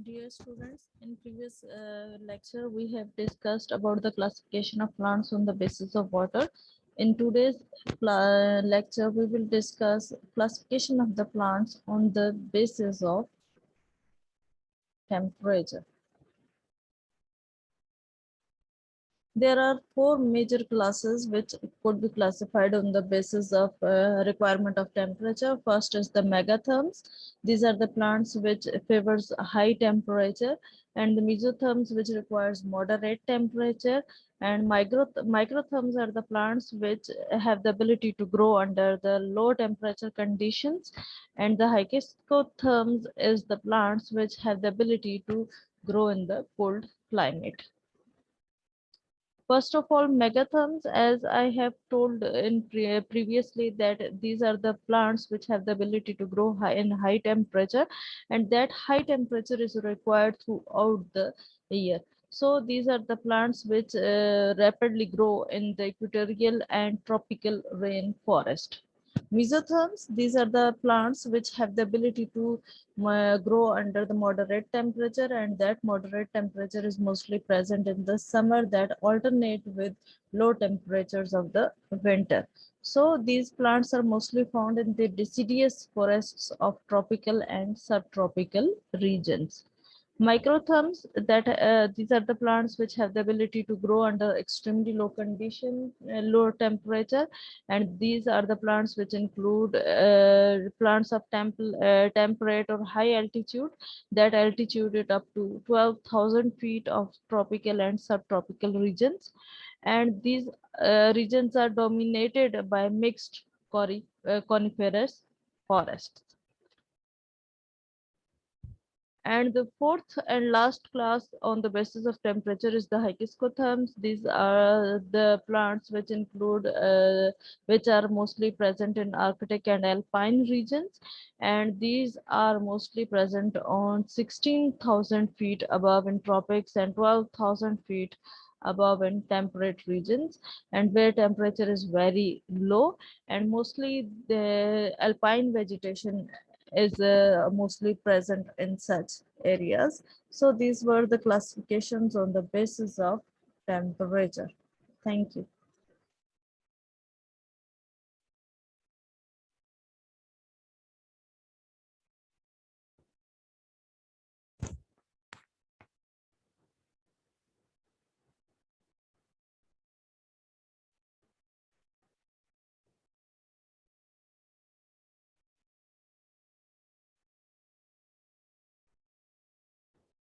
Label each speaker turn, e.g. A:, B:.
A: Dear students, in previous lecture we have discussed about the classification of plants on the basis of water. In today's lecture we will discuss classification of the plants on the basis of temperature. There are four major classes which could be classified on the basis of requirement of temperature. First is the megatherms. These are the plants which favors high temperature, and the mesotherms which requires moderate temperature, and microtherms are the plants which have the ability to grow under the low temperature conditions, and the hygroscopes is the plants which have the ability to grow in the cold climate. First of all, megatherms, as I have told in previously, that these are the plants which have the ability to grow in high temperature, and that high temperature is required throughout the year. So these are the plants which rapidly grow in the equatorial and tropical rainforest. Mesotherms, these are the plants which have the ability to grow under the moderate temperature, and that moderate temperature is mostly present in the summer that alternate with low temperatures of the winter. So these plants are mostly found in the deciduous forests of tropical and subtropical regions. Microtherms, that these are the plants which have the ability to grow under extremely low condition, low temperature, and these are the plants which include plants of temperate or high altitude, that altitude it up to 12,000 feet of tropical and subtropical regions, and these regions are dominated by mixed coniferous forests. And the fourth and last class on the basis of temperature is the hygroscopes. These are the plants which include, which are mostly present in Arctic and alpine regions. And these are mostly present on 16,000 feet above in tropics and 12,000 feet above in temperate regions, and where temperature is very low, and mostly the alpine vegetation is mostly present in such areas. So these were the classifications on the basis of temperature. Thank you.